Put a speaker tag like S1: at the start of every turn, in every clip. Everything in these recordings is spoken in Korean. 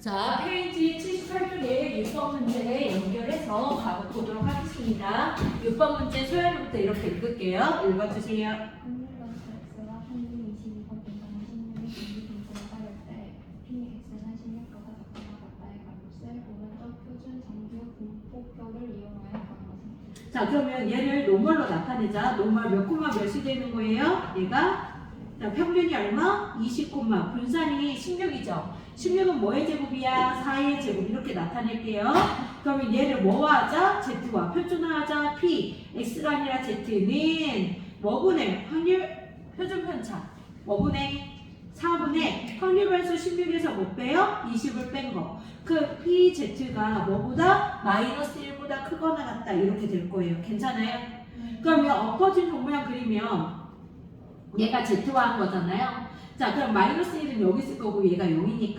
S1: 자, 페이지 78쪽에 6번 문제 연결해서 가보도록 하겠습니다. 6번 문제 소연이부터 이렇게 읽을게요. 읽어주세요.
S2: 한일과 x가 평균 22번 분당 16의 공기 분포가 따를 때 px는 16보다 작거나 같다의 값을 오른쪽 표준 정규 분포표를 이용하여 구하는
S1: 자, 그러면 얘를 노멀로 나타내자. 노멀 몇 콤마 몇이 되는 거예요? 얘가 자, 평균이 얼마? 20 콤마. 분산이 16이죠. 16은 뭐의 제곱이야? 4의 제곱. 이렇게 나타낼게요. 그러면 얘를 뭐와 하자? z와 표준화하자. p. x가 아니라 z는 뭐분의 확률 표준 편차. 뭐분의 4분의 확률 변수 16에서 못 빼요? 20을 뺀 거. 그 pz가 뭐보다? 마이너스 1보다 크거나 같다. 이렇게 될 거예요. 괜찮아요? 그러면 엎어진 정모양 그리면 얘가 z와 한 거잖아요. 자, 그럼 마이너스 1은 여기 있을 거고 얘가 0이니까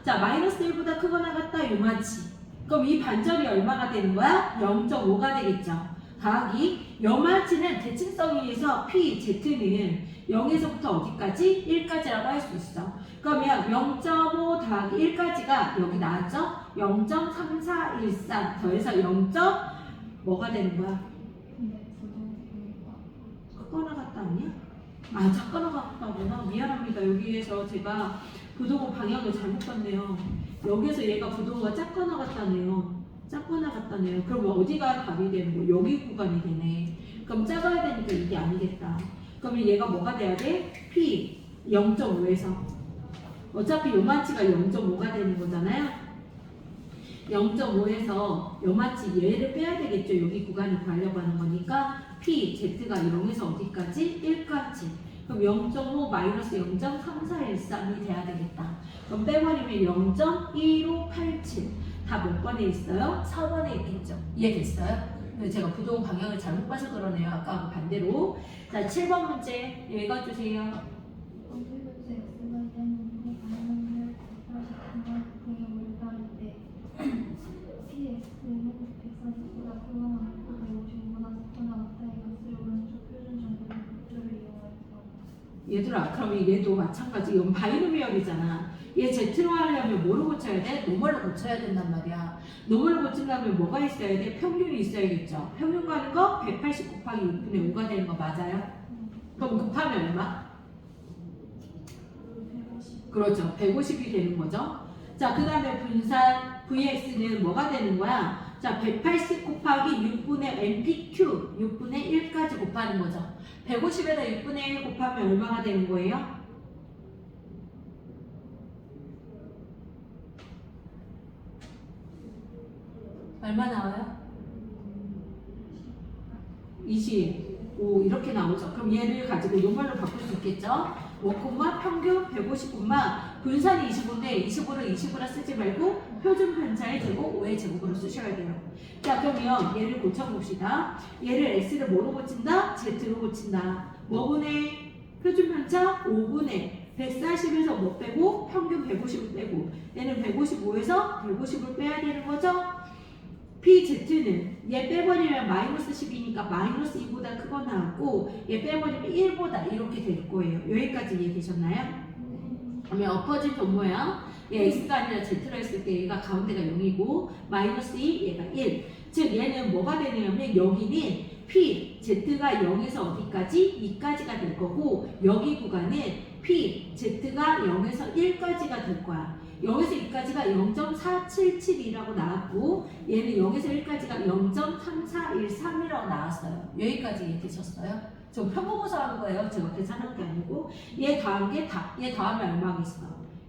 S1: 자, 마이너스 1보다 크거나 같다 요만치. 그럼 이 반절이 얼마가 되는 거야? 0.5가 되겠죠. 더하기 요만치는 대칭성에 의해서 pz는 0에서부터 어디까지? 1까지라고 할 수 있어. 그러면 0.5 더하기 1까지가 여기 나왔죠? 0.3413 더해서 0. 뭐가 되는 거야? 크거나 같다 아니야? 아, 작거나 같다구나. 미안합니다. 여기에서 제가 부동호 방향을 잘못 봤네요. 여기에서 얘가 부동호가 작거나 같다네요. 작거나 같다네요. 그럼 어디가 답이 되는 거야? 여기 구간이 되네. 그럼 작아야 되니까 이게 아니겠다. 그러면 얘가 뭐가 돼야 돼? P 0.5에서 어차피 요만치가 0.5가 되는 거잖아요. 0.5에서 요만치 얘를 빼야 되겠죠. 여기 구간을 구하려고 하는 거니까 P, Z가 0에서 어디까지? 1까지. 그럼 0.5 마이너스 0.3413이 돼야 되겠다. 그럼 빼버리면 0.1587. 다 몇 번에 있어요? 4번에 있겠죠. 이해됐어요? 제가 부동 방향을 잘못 봐서 그러네요. 아까 반대로. 자, 7번 문제 읽어주세요.
S2: 평균 x가 되는 방향을 180만 부동을 따를 때 px는 140보다 크거나 같고 150보다 작거나 같다의 값을 오른쪽 표준 정규 분포표를 이용하여 구하는
S1: 얘들아, 그럼 얘도 마찬가지. 이건 바이노미얼이잖아. 얘 Z로 하려면 뭐로 고쳐야 돼? 노멀로 고쳐야 된단 말이야. 노멀로 고치려면 뭐가 있어야 돼? 평균이 있어야겠죠. 평균 가는 거 180 곱하기 6분의 5가 되는 거 맞아요? 그럼 곱하면 얼마?
S2: 150.
S1: 그렇죠. 150이 되는 거죠. 자, 그 다음에 분산 VX는 뭐가 되는 거야? 자, 180 곱하기 6분의 MPQ, 6분의 1까지 곱하는 거죠. 150에다 6분의 1 곱하면 얼마가 되는 거예요? 얼마 나와요? 25 이렇게 나오죠. 그럼 얘를 가지고 요말로 바꿀 수 있겠죠? 5, 평균 150, 분산이 25인데 25를 20으로 쓰지 말고 표준 편차의 제곱 5의 제곱으로 쓰셔야 돼요. 자, 그러면 얘를 고쳐봅시다. 얘를 x를 뭐로 고친다? z로 고친다. 뭐분의 표준 편차? 5분의 140에서 뭐 빼고 평균 150을 빼고 얘는 155에서 150을 빼야 되는 거죠? pz는 얘 빼버리면 마이너스 10이니까 마이너스 2보다 크거나 같고 얘 빼버리면 1보다 이렇게 될 거예요. 여기까지 이해되셨나요? 그러면 엎어진 돈 모양 얘 x가 아니라 z로 했을 때 얘가 가운데가 0이고 마이너스 2 얘가 1. 즉 얘는 뭐가 되냐면 여기는 p z가 0에서 어디까지? 2까지가 될 거고 여기 구간은 p z가 0에서 1까지가 될 거야. 0에서 2까지가 0.477이라고 나왔고 얘는 0에서 1까지가 0.3413이라고 나왔어요. 여기까지 이해되셨어요? 좀 편보고서 하는 거예요. 제가 계산한 게 아니고 얘 더한 게 얘 더하면 얼마겠어?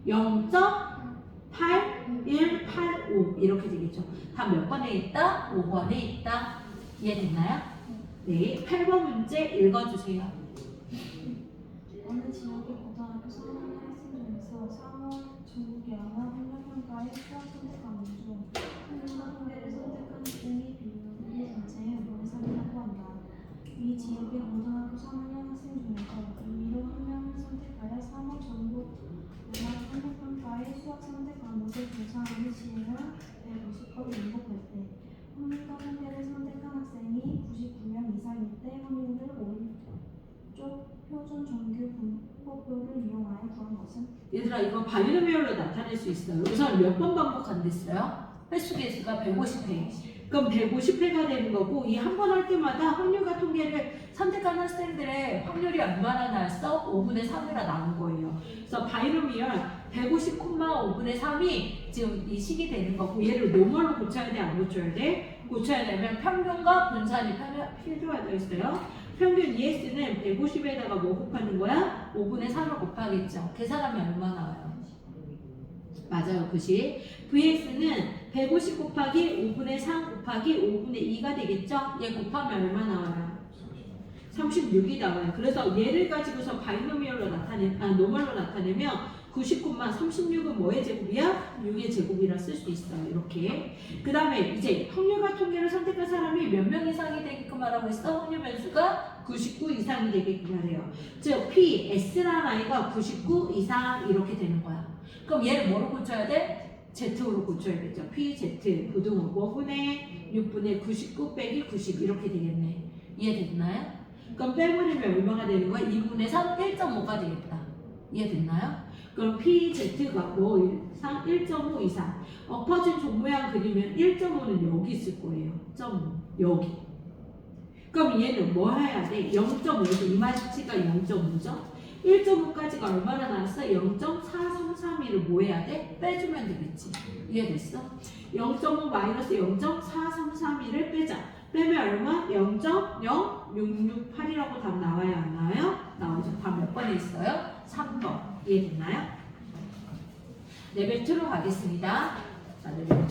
S1: 0.8185 이렇게 되겠죠. 다 몇 번에 있다? 5번에 있다. 이해됐나요? 네, 8번 문제 읽어주세요.
S2: 어느 지역의 고등학교 3학년 학생 중에서 4월 전국여행과 환경평가의 수학 선택 과목 중 한국과 통계를 선택한 학생의 비율이 전체의 5분의 3이라고 한다. 이 지역의 고등학교 3학년 학생 중에서 임의로 한 명을 선택하여 3월 전국 연합 환경평가의 수학 선택 과목을 조사하는 시행을 150번 반복할 때 한국과 통계를 선택한 학생이 99명 이상일 때 확률을 쪽 표준 정규 분포표를 이용하여 구한 것은
S1: 얘들아 이거 바이노미얼로 나타낼 수 있어요. 여기서 몇 번 반복한댔어요? 횟수 개수가 150회. 그럼 150회가 되는 거고 이 한 번 할 때마다 확률과 통계를 선택한 학생들의 확률이 얼마나 나왔어? 5분의 3이라 나온 거예요. 그래서 바이노미얼 150,5분의 3이 지금 이 식이 되는 거고 얘를 노멀로 고쳐야 돼? 안 고쳐야 돼? 고쳐야 되면 평균과 분산이 필요하다 했어요. 평균 ES는 150에다가 뭐 곱하는 거야? 5분의 3을 곱하겠죠. 계산하면 얼마 나와요? 맞아요. 90. VX는 150 곱하기 5분의 3 곱하기 5분의 2가 되겠죠? 얘 곱하면 얼마 나와요? 36이 나와요. 그래서 얘를 가지고서 바이노미얼로 노멀로 나타내면 99,36은 뭐의 제곱이야? 6의 제곱이라 쓸 수 있어요. 이렇게. 그 다음에 이제 확률과 통계를 선택한 사람이 몇 명 이상이 되게끔 하라고 했어? 확률 변수가 99 이상이 되게끔 하래요. 즉 P, S라는 아이가 99 이상 이렇게 되는 거야. 그럼 얘를 뭐로 고쳐야 돼? Z로 고쳐야겠죠. P, Z, 부등호 5분의 6분의 99 빼기 90 이렇게 되겠네. 이해됐나요? 그럼 빼버리면 얼마가 되는 거야? 2분의 3, 1.5가 되겠다. 이해됐나요? 그럼 PZ가 뭐 이상 1.5 이상 엎어진 종 모양 그리면 1.5는 여기 있을 거예요. 0.5 여기. 그럼 얘는 뭐 해야 돼? 0.5에서 이마치가 0.5죠? 1.5까지가 얼마나 나왔어? 0.4332를 뭐 해야 돼? 빼주면 되겠지. 이해됐어? 0.5 마이너스 0.4332를 빼자. 빼면 얼마? 0.0668이라고 답 나와요? 안 나와요? 나오죠. 답 몇 번에 있어요? 3번. 이해됐나요? 레벨 2로 가겠습니다. 자, 레벨 2.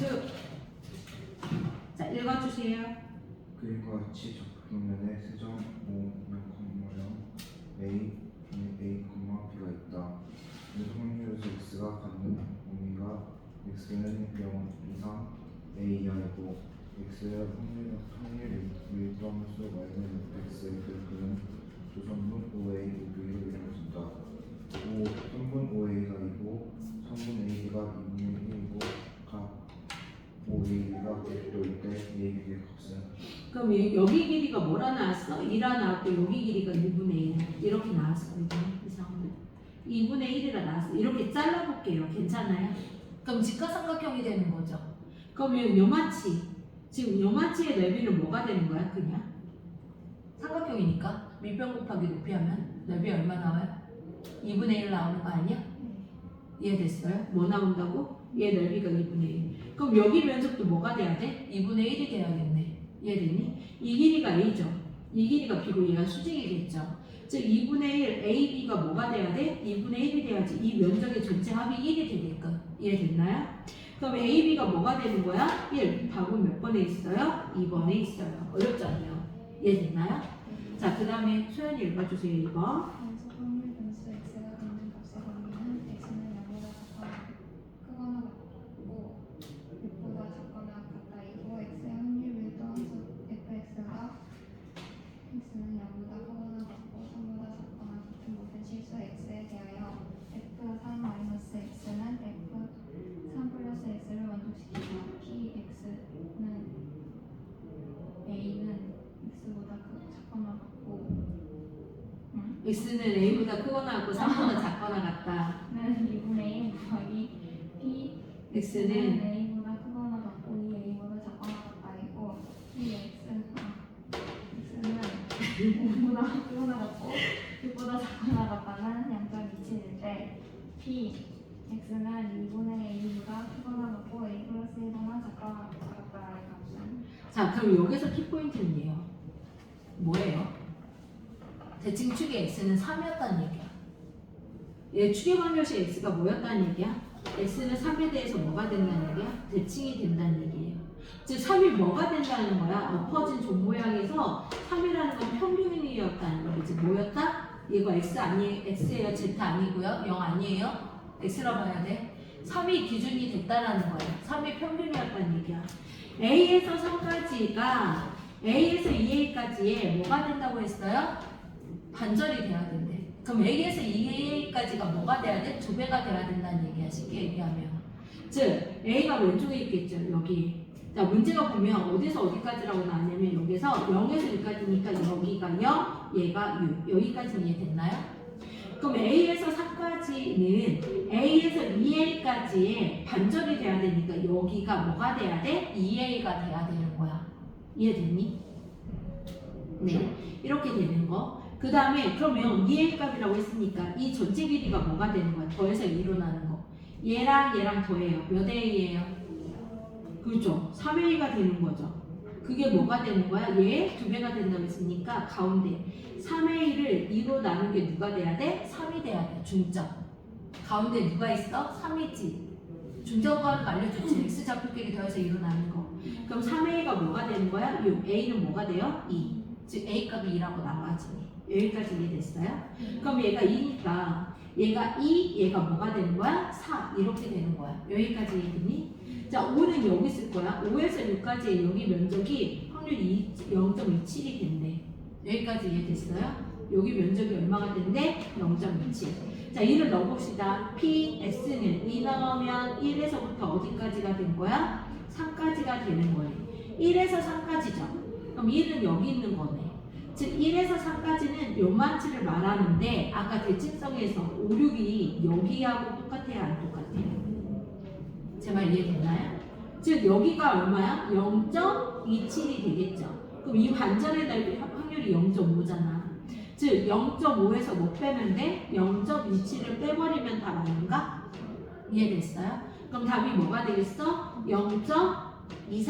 S1: 자, 읽어주세요.
S3: 그림과 같이 적평면에 세정 모양 A, A, B가 있다. 이 확률에서 X가 갖는 의미가 X는 0 이상 A 이하이고 X의 확률이 일정수 마이너스 X의 그는 조선분 OA, B로 이루어진다. 3분 OA가 2고 3분 AB가 2분의 1이고 각 OAB가 100도일 때 AB의 값은
S1: 그럼 여기 길이가 뭐라 나왔어? 2라 나왔고 여기 길이가 2분의 1 이렇게 나왔어. 이상하네. 2분의 1이라 나왔어. 이렇게 잘라볼게요. 괜찮아요? 그럼 직각삼각형이 되는 거죠. 그럼 요마치 지금 요마치의 넓이는 뭐가 되는 거야? 그냥 삼각형이니까 밑변 곱하기 높이 하면 넓이 얼마 나와요? 2분의 1 나오는 거 아니야? 이해됐어요? 뭐 나온다고? 얘 넓이가 2분의 1. 그럼 여기 면적도 뭐가 돼야 돼? 2분의 1이 돼야겠네. 이해됐니? 이 길이가 A죠. 이 길이가 B고 얘가 수직이겠죠. 즉 2분의 1 AB가 뭐가 돼야 돼? 2분의 1이 돼야지 이 면적의 전체 합이 1이 되게끔. 이해됐나요? 그럼 AB가 뭐가 되는 거야? 1. 답은 몇 번에 있어요? 2번에 있어요. 어렵지 않나요? 이해됐나요? 자, 그 다음에 소연이 읽어주세요. 2번.
S2: 그래서 확률 변수 X가 갖는 값의 범위는 X는 0보다 크거나 같고 6보다 작거나 같다이고 X의 확률을 떠나서 fx가 X는 0보다 크거나 같고 3보다 작거나 같은 모든 실수 X에 대하여 f3-x는 f3 플러스 x를 만족시키며 px는 a는 x보다 작거나 같고
S1: X는 A보다 크거나 같고 3보다 작거나 같다.
S2: 는 2분의 1 곱하기 p
S1: X는
S2: a보다 크거나 같고 2a보다 작거나 같다이고 x는 5보다 크거나 같고 6보다 작거나 같다는 양적 이치일 때 x는 2분의 a보다 크거나 같고 a 플러스 1보다 작거나 같다의 값은
S1: 자, 그럼 여기서 키포인트는 얘요. 뭐예요? 대칭 축의 X는 3이었다는 얘기야. 얘 축의 방정식 X가 뭐였다는 얘기야? X는 3에 대해서 뭐가 된다는 얘기야? 대칭이 된다는 얘기예요. 즉 3이 뭐가 된다는 거야? 엎어진 종 모양에서 3이라는 건 평균이었다는 거지. 뭐였다? 이거 X 아니에요? X예요? Z 아니고요? 0 아니에요? X라 봐야 돼. 3이 기준이 됐다라는 거예요. 3이 평균이었다는 얘기야. A에서 3까지가 A에서 2A까지에 뭐가 된다고 했어요? 반절이 돼야 된대. 그럼 A에서 2A까지가 뭐가 돼야 돼? 2배가 돼야 된다는 얘기야. 쉽게 얘기하면. 즉 A가 왼쪽에 있겠죠. 여기. 자, 문제가 보면 어디서 어디까지라고 나왔냐면 여기서 0에서 6까지니까 여기가 0, 얘가 6. 여기까지는 이해됐나요? 그럼 A에서 4까지는 A에서 2A까지의 반절이 돼야 되니까 여기가 뭐가 돼야 돼? 2A가 돼야 되는 거야. 이해됐니? 네. 이렇게 되는 거. 그 다음에 그러면 2A 값이라고 했으니까 이 전체 길이가 뭐가 되는 거야? 더해서 2로 나는 거. 얘랑 더해요. 몇 A예요? 그죠? 3A가 되는 거죠. 그게 뭐가 되는 거야? 얘 2배가 된다고 했으니까 가운데 3A를 2로 나눈 게 누가 돼야 돼? 3이 돼야 돼. 중점. 가운데 누가 있어? 3이지. 중점과는 알려줬지. X좌표끼리 더해서 2로 나눈 거. 그럼 3A가 뭐가 되는 거야? 6. A는 뭐가 돼요? 2. 즉 A 값이 2라고 나와야지. 여기까지 이해됐어요? 그럼 얘가 2니까 얘가 2, 얘가 뭐가 되는 거야? 4. 이렇게 되는 거야. 여기까지 이해됐니? 자, 5는 여기 있을 거야. 5에서 6까지의 여기 면적이 확률이 0.27이 된대. 여기까지 이해됐어요? 여기 면적이 얼마가 된대? 0.27. 자, 2를 넣어봅시다. PS는 2 넣으면 1에서부터 어디까지가 된 거야? 3까지가 되는 거예요. 1에서 3까지죠. 그럼 1은 여기 있는 거네. 즉 1에서 3까지는 요만치를 말하는데 아까 대칭성에서 5, 6이 여기하고 똑같아요? 안 똑같아요? 제 말 이해됐나요? 즉 여기가 얼마야? 0.27이 되겠죠. 그럼 이 반전의 넓이 확률이 0.5잖아. 즉 0.5에서 못 빼면 돼? 0.27을 빼버리면 답 아닌가? 이해됐어요? 그럼 답이 뭐가 되겠어? 0.23?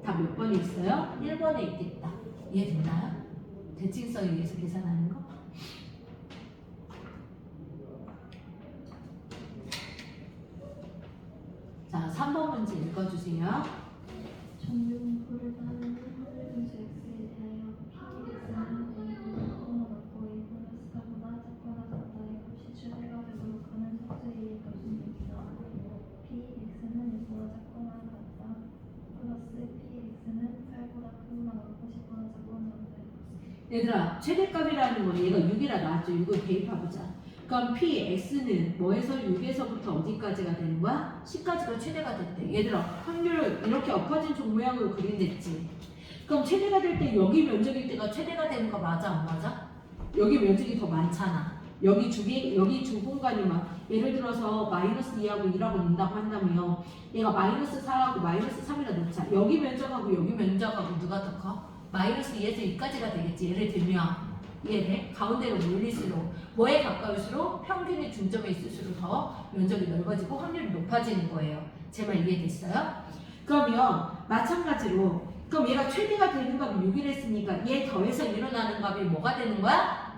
S1: 답 몇 번에 있어요? 1번에 있겠다. 이해됐나요? 대칭성에 의해서 계산하는 거? 자, 3번 문제 읽어주세요.
S2: 정류분포를 따르는 확률 분수 x에 대하여 PX는 A보다 크거나 같고 A 플러스 4보다 작거나 같다의 값이 최대가 되도록 하는 속수의 값입니다. PX는 6보다 작거나 같다 플러스 PX는 8보다 크거나 같고 10보다 작거나 같다의 값.
S1: 얘들아, 최대값이라는 건 얘가 6이라 나왔죠. 6을 대입해보자. 그럼 PX는 뭐에서 6에서부터 어디까지가 되는 거야? 10까지가 최대가 됐대. 얘들아, 확률을 이렇게 엎어진 종 모양으로 그린댔지. 그럼 최대가 될 때 여기 면적일 때가 최대가 되는 거 맞아, 안 맞아? 여기 면적이 더 많잖아. 여기 주 공간이 막 예를 들어서 마이너스 2하고 1하고 넣는다고 한다면 얘가 마이너스 4하고 마이너스 3이라 놓자. 여기 면적하고 여기 면적하고 누가 더 커? 마이너스 2에서 2까지가 되겠지. 예를 들면 이해돼? 가운데로 몰릴수록 뭐에 가까울수록 평균의 중점에 있을수록 더 면적이 넓어지고 확률이 높아지는 거예요. 제 말 이해됐어요? 그러면 마찬가지로 그럼 얘가 최대가 되는 값이 6이 했으니까 얘 더해서 일어나는 값이 뭐가 되는 거야?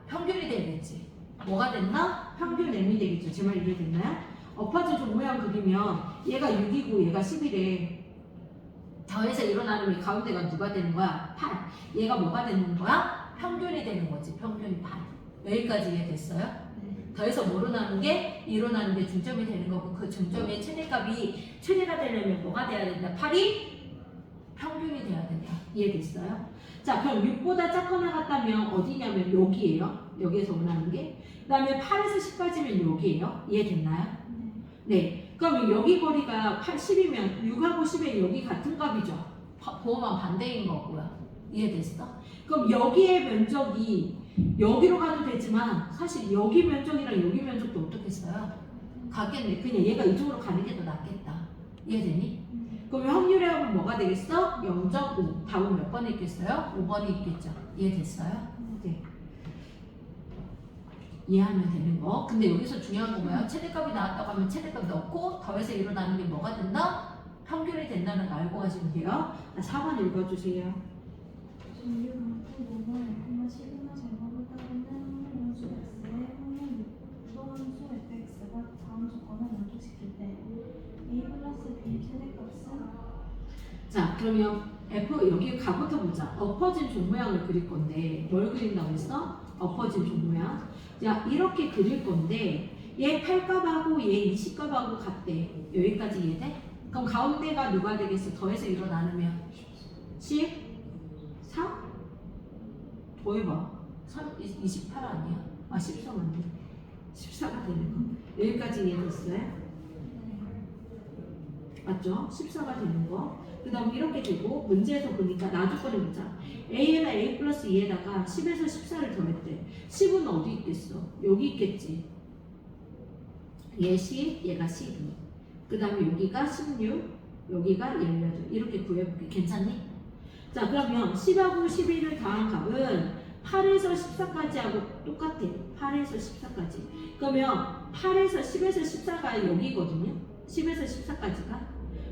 S1: 평균이 되겠지. 뭐가 됐나? 평균 m이 되겠죠. 제 말 이해됐나요? 엎어진 종 모양 그리면 얘가 6이고 얘가 10이래. 더해서 일어나는 게 가운데가 누가 되는 거야? 8. 얘가 뭐가 되는 거야? 평균이 되는 거지. 평균이 8. 여기까지 이해됐어요? 더해서 뭐로 나눈 게? 2로 나눈 게 중점이 되는 거고 그 중점의 최대값이 최대가 되려면 뭐가 돼야 된다? 8이 평균이 돼야 된다. 이해됐어요? 자, 그럼 6보다 작거나 같다면 어디냐면 여기에요. 여기에서 원하는 게. 그 다음에 8에서 10까지면 여기에요. 이해됐나요? 네. 그럼 여기 거리가 10이면 6하고 10에 여기 같은 값이죠. 보호만 반대인 거고요. 이해됐어? 그럼 여기의 면적이 여기로 가도 되지만 사실 여기 면적이랑 여기 면적도 어떻게 써요? 같겠네. 그냥 얘가 이쪽으로 가는 게 더 낫겠다. 이해되니? 그럼 확률의 합은 뭐가 되겠어? 0.5. 답은 몇 번에 있겠어요? 5번에 있겠죠. 이해됐어요? 네. 이해하면 되는 거. 근데 여기서 중요한 거 뭐야? 최대값이 나왔다고 하면 최대값 넣고 더해서 일어나는 게 뭐가 된다? 평균이 된다는 거 알고 가시면 돼요. 4번 읽어주세요.
S2: 정류분포 5번 10이나 제곱을 따르는 확률 분수 x의 확률 또한 수 fx가 다음 조건을 만족시킬 때 a 플러스 b 최대값은
S1: 자, 그러면 F 여기 가부터 보자. 엎어진 종 모양을 그릴 건데 뭘 그린다고 했어? 엎어진 종 모양. 자, 이렇게 그릴 건데 얘 8값하고 얘 20값하고 같대. 여기까지 이해돼? 그럼 가운데가 누가 되겠어? 더해서 이로 나누면 14? 더해봐. 28 아니야? 아, 13 아니야? 14가 되는 거. 여기까지 이해됐어요? 맞죠? 14가 되는 거. 그 다음 이렇게 되고 문제에서 보니까 나주권에 보자. a에다 a 플러스 2에다가 10에서 14를 더했대. 10은 어디 있겠어? 여기 있겠지. 얘 10, 얘가 12. 그 다음에 여기가 16, 여기가 18. 이렇게 구해볼게. 괜찮니? 자, 그러면 10하고 12를 더한 값은 8에서 14까지 하고 똑같아. 8에서 14까지. 그러면 8에서 10에서 14가 여기거든요. 10에서 14까지가.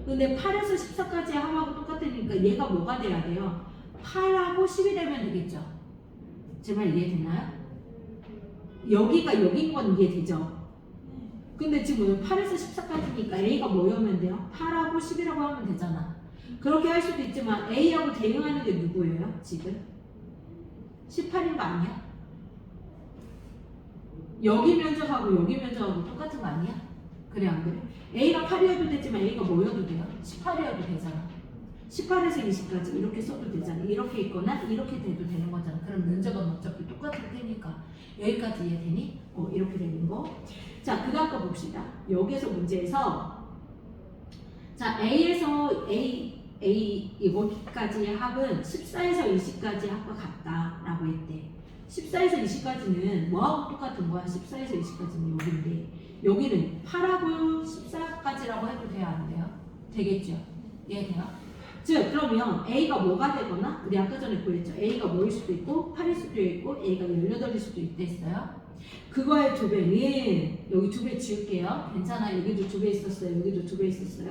S1: 근데 8에서 14까지 합하고 똑같으니까 얘가 뭐가 돼야 돼요? 8하고 10이 되면 되겠죠. 제 말 이해되나요? 여기가 여긴 건 이해되죠? 근데 지금 8에서 14까지니까 A가 뭐여면 돼요? 8하고 10이라고 하면 되잖아. 그렇게 할 수도 있지만 A하고 대응하는 게 누구예요? 지금? 18인 거 아니야? 여기 면적하고 여기 면적하고 똑같은 거 아니야? 그래 안 그래? A가 8이어도 되지만 A가 뭐여도 돼요? 18이어도 되잖아. 18에서 20까지 이렇게 써도 되잖아. 이렇게 있거나 이렇게 돼도 되는 거잖아. 그럼 면적은 어차피 똑같을 테니까 여기까지 이해되니? 이렇게 되는 거. 자, 그 다음 거 봅시다. 여기에서 문제에서 자, A에서 A 여기까지의 합은 14에서 20까지 합과 같다라고 했대. 14에서 20까지는 뭐하고 똑같은 거야? 14에서 20까지는 여기인데 여기는 8하고 14까지라고 해도 돼요? 안 돼요? 되겠죠? 이해돼요? 즉 그러면 A가 뭐가 되거나 우리 아까 전에 구했죠. A가 뭐일 수도 있고 8일 수도 있고 A가 18일 수도 있댔어요. 그거의 두 배는 여기 두 배 지울게요. 괜찮아. 여기도 두 배 있었어요. 여기도 두 배 있었어요.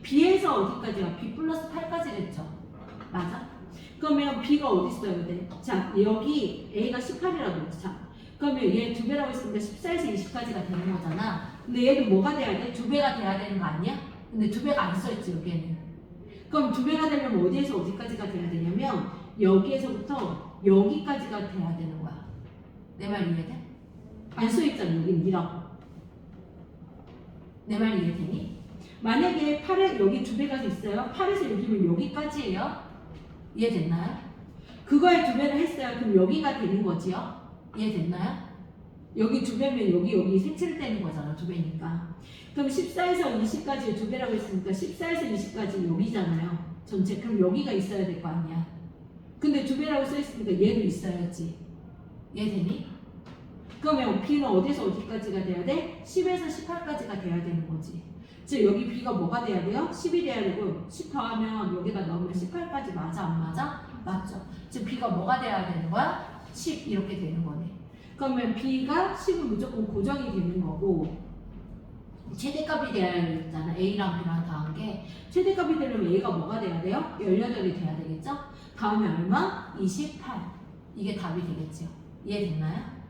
S1: B에서 어디까지가? B 플러스 8까지 됐죠. 맞아? 그러면 B가 어디 있어야 돼? 자, 여기 A가 18이라고 했죠. 자, 그러면 얘 두 배라고 했으니까 14에서 20까지가 되는 거잖아. 근데 얘도 뭐가 돼야 돼? 두 배가 돼야 되는 거 아니야? 근데 두 배가 안 써있지 여기에는. 그럼 두 배가 되려면 어디에서 어디까지가 돼야 되냐면 여기에서부터 여기까지가 돼야 되는 거야. 내 말 이해돼? 안 써있잖아. 여긴 니라고. 내 말 이해되니? 만약에 8에 여기 두 배가 있어요. 8에서 여기면 여기까지예요. 이해됐나요? 그거에 두 배를 했어요. 그럼 여기가 되는 거지요? 이해됐나요? 여기 두 배면 여기 색칠을 떼는 거잖아. 두 배니까. 그럼 14에서 20까지 두 배라고 했으니까 14에서 20까지 여기잖아요. 전체. 그럼 여기가 있어야 될 거 아니야. 근데 두 배라고 써있으니까 얘도 있어야지. 이해되니? 그러면 B는 어디서 어디까지가 돼야 돼? 10에서 18까지가 돼야 되는 거지. 즉 여기 B가 뭐가 돼야 돼요? 10이 돼야 되고 10 더하면 여기다 넣으면 18까지 맞아 안 맞아? 맞죠. 즉 B가 뭐가 돼야 되는 거야? 10 이렇게 되는 거네. 그러면 B가 10은 무조건 고정이 되는 거고 최대값이 돼야 되잖아. A랑 B랑 더한 게 최대값이 되려면 A가 뭐가 돼야 돼요? 18이 돼야 되겠죠? 다음에 얼마? 28. 이게 답이 되겠죠. 이해됐나요?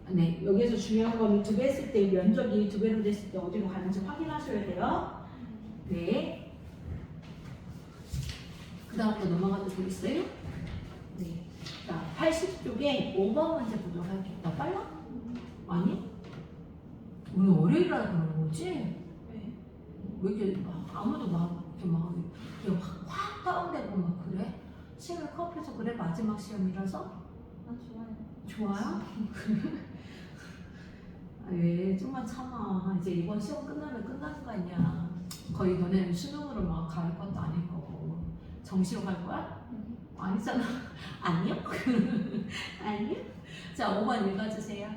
S1: 네, 여기서 중요한 거는 두 배 했을 때 면적이 두 배로 됐을 때 어디로 가는지 확인하셔야 돼요. 네. 그 다음 거 넘어가도 되겠어요? 네. 자, 80쪽에 5번 문제 보도록 할게요. 나 빨라? 아니? 오늘 월요일이라 그런 거지?
S2: 네.
S1: 왜 이렇게 아무도 이렇게 확 다운되고 막 그래? 시험을 커피해서 그래? 마지막 시험이라서?
S2: 아, 좋아요.
S1: 좋아요? 왜 좀만 참아. 이제 이번 시험 끝나면 끝나는 거 아니야. 거의 너네 수능으로 막 갈 것도 아닐 거고. 정시로 갈 거야? 아니잖아. 아니요? 아니요? 자, 5번 읽어주세요.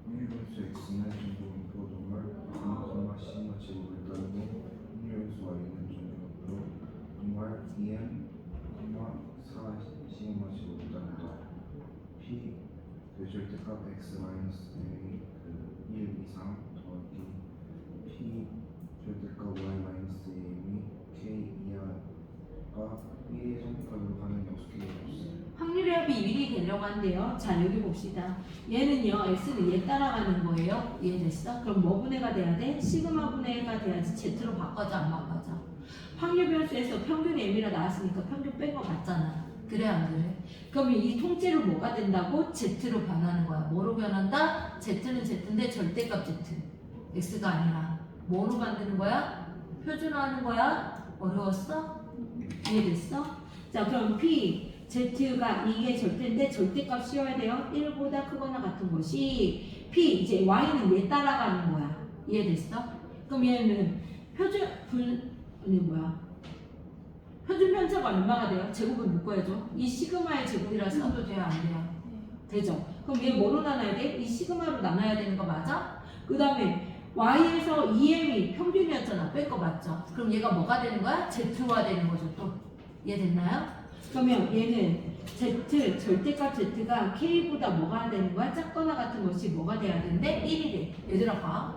S3: 확률함수 x는 정보분포 동물 0, C마 제곱을 따르고 확률함수 y는 정보분포 동물 2n, 4, C마 제곱을 따른다. P 절대값 x 마이너스 a 1 이상 더하기 P 절대값 y 마이너스 a 및 k 이하가 B의 정보값으로 가는 역수식이 없어요.
S1: 확률의 합이 1이 되려고 한대요. 자, 여기 봅시다. 얘는요, x는 얘 따라가는 거예요. 이해됐어? 그럼 뭐 분해가 돼야 돼? 시그마 분해가 돼야지 z로 바꿔져 안 바꿔져? 확률 변수에서 평균 m이라 나왔으니까 평균 뺀 거 같잖아. 그래 안 그래? 그러면 이 통째로 뭐가 된다고? z로 변하는 거야. 뭐로 변한다? z는 z인데 절대값 z. x가 아니라 뭐로 만드는 거야? 표준화하는 거야? 어려웠어? 이해됐어? 자, 그럼 p z가 이게 절대인데 절대값 씌워야 돼요. 1보다 크거나 같은 것이 p 이제 y는 얘 따라가는 거야. 이해됐어? 그럼 얘는 표준 편차가 얼마가 돼요? 제곱을 묶어야죠. 이 시그마의 제곱이라 써도 돼요? 안 돼요? 되죠. 그럼 얘 뭐로 나눠야 돼? 이 시그마로 나눠야 되는 거 맞아? 그 다음에 y에서 EM이 평균이었잖아. 뺄 거 맞죠? 그럼 얘가 뭐가 되는 거야? Z화 되는 거죠. 또 이해됐나요? 그러면 얘는 Z, 절대값 Z가 K보다 뭐가 되는 거야? 작거나 같은 것이 뭐가 돼야 되는데? 1이 돼. 얘들아 봐.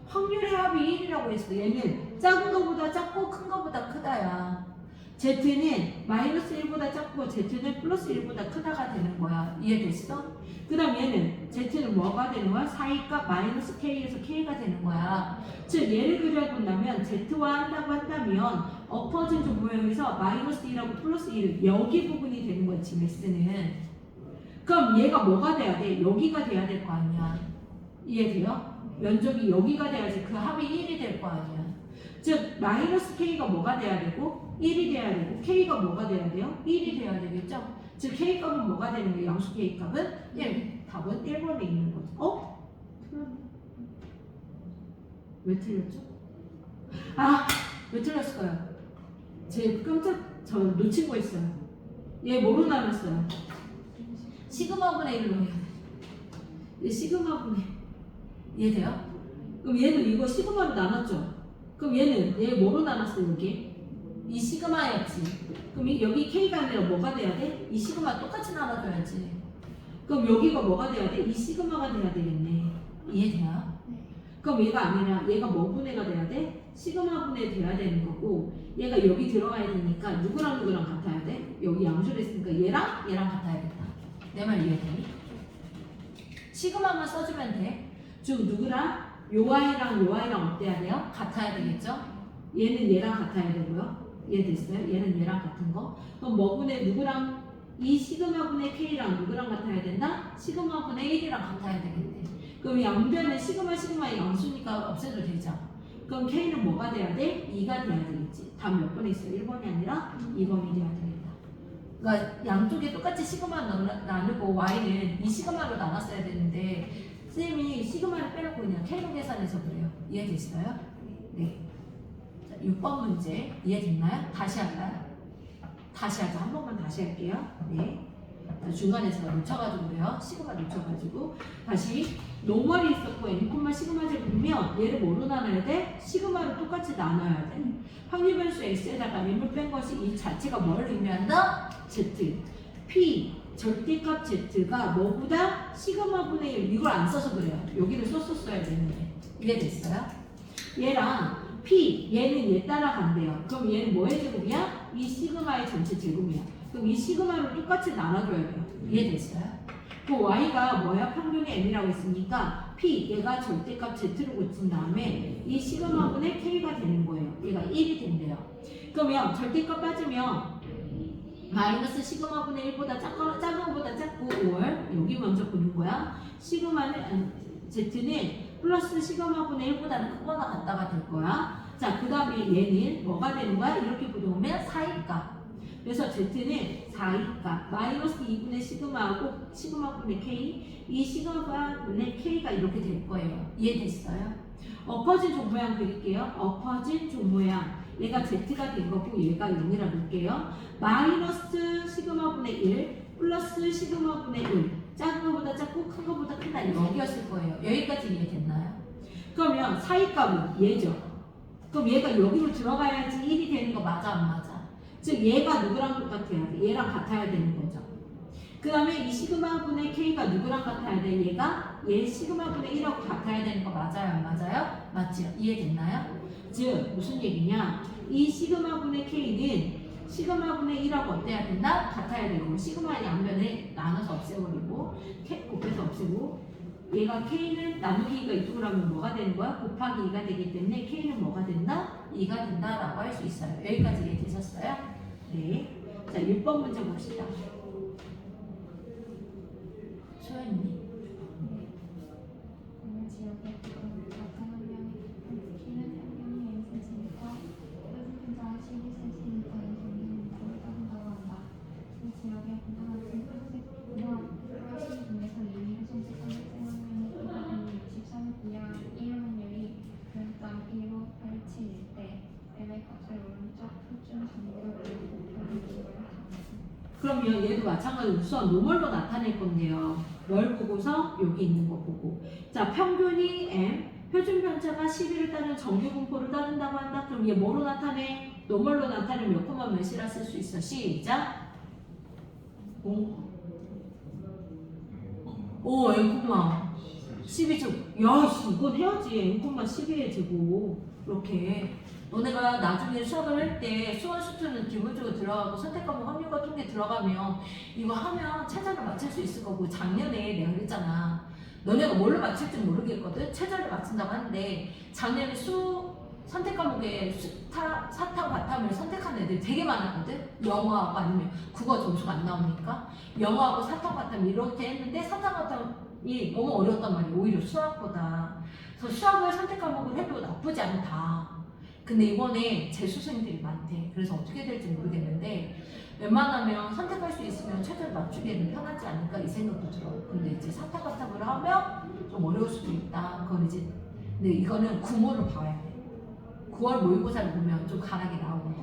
S1: 확률의 합이 1이라고 했어. 얘는 작은 거보다 작고 큰 거보다 크다야. Z는 마이너스 1보다 작고 Z는 플러스 1보다 크다가 되는 거야. 이해됐어? 그 다음 얘는 Z는 뭐가 되는 거야? 사이값 마이너스 K에서 K가 되는 거야. 즉 얘를 그려본다면 Z화 한다고 한다면 엎어진 조 모형에서 마이너스 1하고 플러스 1 여기 부분이 되는 거야. 지금 X는. 그럼 얘가 뭐가 돼야 돼? 여기가 돼야 될 거 아니야. 이해돼요? 면적이 여기가 돼야지 그 합이 1이 될 거 아니야. 즉 마이너스 K가 뭐가 돼야 되고 1이 돼야 되고 K가 뭐가 돼야 돼요? 1이 돼야 되겠죠? 즉 K값은 뭐가 되는 거예요? 양수 K값은 1. 답은 1번에 있는 거죠. 어? 왜 틀렸죠? 아! 왜 틀렸을까요? 제 저 놓친 거 있어요. 얘 뭐로 나눴어요? 시그마분의 1로 해야 돼. 얘 시그마분의 이해돼요? 그럼 얘는 이거 시그마로 나눴죠? 그럼 얘 뭐로 나눴어 여기? 이 시그마였지. 그럼 여기 K가 아니라 뭐가 돼야 돼? 이 시그마 똑같이 나눠줘야지. 그럼 여기가 뭐가 돼야 돼? 이 시그마가 돼야 되겠네. 이해돼요? 그럼 얘가 아니라 얘가 뭐 분해가 돼야 돼? 시그마 분해 돼야 되는 거고 얘가 여기 들어가야 되니까 누구랑 누구랑 같아야 돼? 여기 양수를 했으니까 얘랑 같아야겠다. 내 말 이해되니? 시그마만 써주면 돼. 즉 누구랑? 요 y랑 요 y랑 어때야 돼요? 같아야 되겠죠? 얘는 얘랑 같아야 되고요. 이해됐어요? 얘는 얘랑 같은 거. 그럼 뭐 분의 누구랑 이 시그마 분의 k랑 누구랑 같아야 된다? 시그마 분의 1이랑 같아야 되겠네. 그럼 양변에 시그마의 양수니까 없애도 되죠. 그럼 k는 뭐가 돼야 돼? 2가 돼야 되겠지. 답 몇 번에 있어요? 1번이 아니라 2번이 돼야 되겠다. 그러니까 양쪽에 똑같이 시그마 나누고 y는 이 시그마로 나눴어야 되는데 쌤이 시그마를 빼놓고 그냥 k로 계산해서 그래요. 이해됐어요? 네. 자, 6번 문제 이해됐나요? 다시 할까요? 다시 하자. 한 번만 다시 할게요. 네. 자, 중간에 제가 놓쳐가지고 그래요. 시그마 놓쳐가지고 다시 노멀이 있었고 n, 시그마를 보면 얘를 뭐로 나눠야 돼? 시그마로 똑같이 나눠야 돼. 확률 변수 x에다가 n을 뺀 것이 이 자체가 뭘 의미한다? z. p 절대값 z가 뭐보다 시그마분의 1 이걸 안 써서 그래요. 여기를 썼었어야 되는데 이해됐어요? 얘랑 p 얘는 얘 따라간대요. 그럼 얘는 뭐의 제곱이야? 이 시그마의 전체 제곱이야. 그럼 이 시그마를 똑같이 나눠줘야 돼요. 이해됐어요? 그 y가 뭐야? 평균이 n이라고 했으니까 p 얘가 절대값 z로 고친 다음에 이 시그마분의 k가 되는 거예요. 얘가 1이 된대요. 그러면 절대값 빠지면 마이너스 시그마분의 1보다 작은 것보다 작고 5월 여기 먼저 보는 거야. 시그마는 z는 플러스 시그마분의 1보다는 크거나 같다가 될 거야. 자, 그 다음에 얘는 뭐가 되는 거야? 이렇게 보면 4일까. 그래서 z는 4일까. 마이너스 2분의 시그마하고 시그마분의 k 이 시그마분의 k가 이렇게 될 거예요. 이해됐어요? 엎어진 조 모양 그릴게요. 엎어진 조 모양. 얘가 z가 된 거고 얘가 0이라 놓을게요. 마이너스 시그마분의 1 플러스 시그마분의 1 작은 거보다 작고 큰 거보다 크다 여기였을 거예요. 여기까지 이해됐나요? 그러면 사이값은 얘죠. 그럼 얘가 여기로 들어가야지 1이 되는 거 맞아 안 맞아? 즉 얘가 누구랑 똑같아야 돼? 얘랑 같아야 되는 거죠. 그 다음에 이 시그마분의 k가 누구랑 같아야 돼? 얘 시그마분의 1하고 같아야 되는 거 맞아요 안 맞아요? 맞죠? 이해됐나요? 즉 무슨 얘기냐? 이 시그마분의 k는 시그마분의 1하고 어때야 된다? 같아야 되고 시그마 양변에 나눠서 없애버리고 곱해서 없애고 얘가 k는 나누기가 이쪽으로 하면 뭐가 되는 거야? 곱하기 2가 되기 때문에 k는 뭐가 된다? 2가 된다라고 할 수 있어요. 여기까지 이해되셨어요? 네. 자 6번 문제 봅시다. 소연이
S2: 어느 지역의 같은 한 명의 키는 평균이 1cm니까 표준 편차가 12cm인 정도를 따른다고 한다. 그 지역의 고등학생 푸른색이나 12분에서 2mm 선택한 학생 한 명이 키가 163을 이하 1 확률이 0.1 1587일 때 m의 값을 오른쪽 표준 정렬을 곱하는 걸
S1: 그러면 얘도 마찬가지로 우선 노멀로 나타낼 건데요. 뭘 보고서? 여기 있는 거 보고. 자, 평균이 m, 표준 편차가 11을 따른 정규 분포를 따른다고 한다. 그럼 얘 뭐로 나타내? 노멀로 나타내면 몇 콤마 몇이라 쓸 수 있어? 시작. 오, n 콤마 12제곱. 야, 씨, 이건 해야지. n 콤마 12의 제곱. 이렇게. 너네가 나중에 수학을 할 때 수원 수투는 기본적으로 들어가고 선택 과목 확률과 통계 들어가면 이거 하면 최저를 맞출 수 있을 거고, 작년에 내가 그랬잖아. 너네가 뭘로 맞출지 모르겠거든. 최저를 맞춘다고 하는데 작년에 선택 과목에 사탐, 바탐을 선택한 애들 되게 많았거든. 영어하고 아니면 국어 점수가 안 나오니까 영어하고 사탐, 바탐 이렇게 했는데 사탐, 바탐이 너무 어려웠단 말이야. 오히려 수학보다. 그래서 수학을 선택 과목을 해도 나쁘지 않다. 근데 이번에 재수생들이 많대. 그래서 어떻게 될지 모르겠는데 웬만하면 선택할 수 있으면 최저를 맞추기에는 편하지 않을까 이 생각도 들어. 근데 이제 사타바탑을 하면 좀 어려울 수도 있다. 그건 이제 근데 이거는 구모를 봐야 돼. 9월 모의고사를 보면 좀 가락이 나오거든.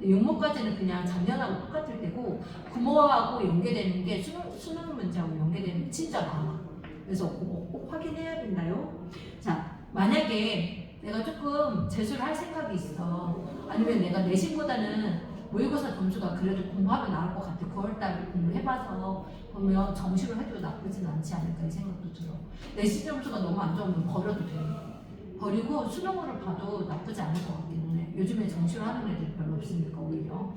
S1: 6모까지는 그냥 작년하고 똑같을 때고 구모하고 연계되는 게 수능 문제하고 연계되는 게 진짜 많아. 그래서 그거 꼭 확인해야 된다요. 자, 만약에 내가 조금 재수를 할 생각이 있어. 아니면 내가 내신보다는 모의고사 점수가 그래도 공부하면 나을 것 같아. 9월달에 공부해봐서 보면 정시로 해도 나쁘진 않지 않을까 이 생각도 들어. 내신 점수가 너무 안 좋으면 버려도 돼. 버리고 수능으로 봐도 나쁘지 않을 것 같기는 해. 요즘에 정시로 하는 애들 별로 없으니까 오히려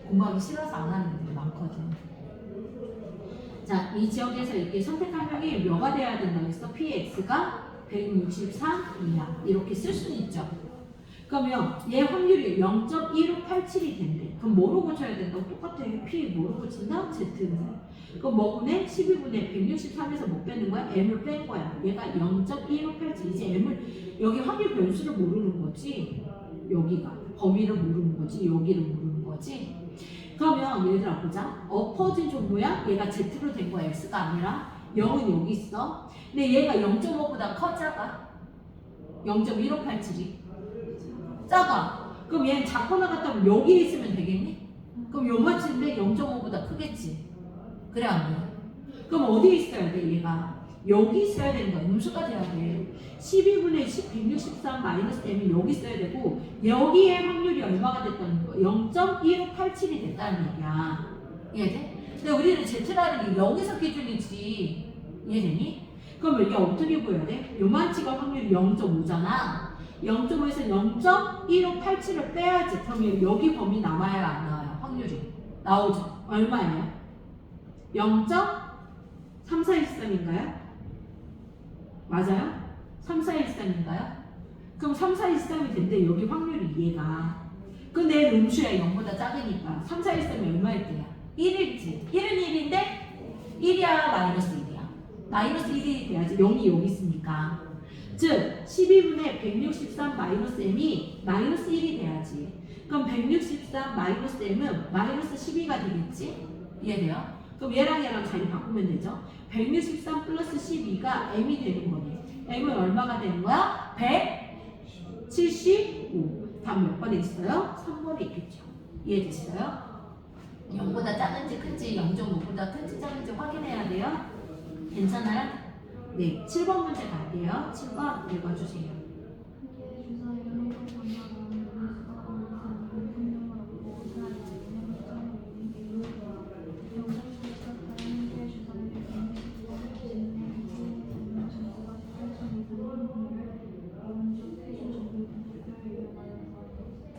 S1: 공부하기 싫어서 안 하는 애들이 많거든. 자, 이 지역에서 이렇게 선택한 명이 몇가 돼야 된다고 했어? PX가 163 이하 이렇게 쓸 수는 있죠. 그러면 얘 확률이 0.1587이 된대. 그럼 뭐로 고쳐야 된다고? 똑같아. P 뭐로 고친다? Z는. 그럼 뭐분의 12분의 163에서 못 빼는 거야? M을 뺀 거야. 얘가 0.1587. 이제 M을 여기 확률 변수를 모르는 거지. 여기가 범위를 모르는 거지. 여기를 모르는 거지. 그러면 얘들아 보자. 엎어진 종류야? 얘가 Z로 된 거야. X가 아니라 0은 여기 있어. 근데 얘가 0.5보다 커 작아? 0.1587이 작아. 그럼 얘는 작거나 같다면 여기에 있으면 되겠니? 그럼 요만치인데 0.5보다 크겠지. 그래 안 돼? 그럼 어디에 있어야 돼 얘가? 여기 있어야 되는 거야. 음수가 돼야 돼. 12분의 10, 163 마이너스 m이 여기 있어야 되고 여기에 확률이 얼마가 됐다는 거야? 0.1587이 됐다는 얘기야. 이해돼? 근데 우리는 Z라는 게 여기서 기준이지. 이해되니? 그럼 이게 어떻게 보여야 돼? 요만치가 확률이 0.5잖아. 0.5에서 0.1587을 빼야지. 그러면 여기 범위 남아요? 안 나와요? 확률이 나오죠. 얼마예요? 0.3413인가요? 맞아요? 3413인가요? 그럼 3413이 된대. 여기 확률이 얘가. 근데 음수야 0보다 작으니까 3413이 얼마일 때야? 1일지. 1은 1인데 1이야 마이너스 1이야. 마이너스 1이 돼야지. 0이 여기 있으니까. 즉 12분의 163 마이너스 m이 마이너스 1이 돼야지. 그럼 163 마이너스 m은 마이너스 12가 되겠지? 이해돼요? 그럼 얘랑 얘랑 자리 바꾸면 되죠? 163 플러스 12가 m이 되는 거네. m은 얼마가 되는 거야? 175. 다음 몇 번에 있어요? 3번에 있겠죠. 이해됐어요? 0보다 작은지 큰지 0.5보다 큰지 작은지 확인해야 돼요. 괜찮아요? 네, 7번 문제 갈게요. 7번 읽어주세요.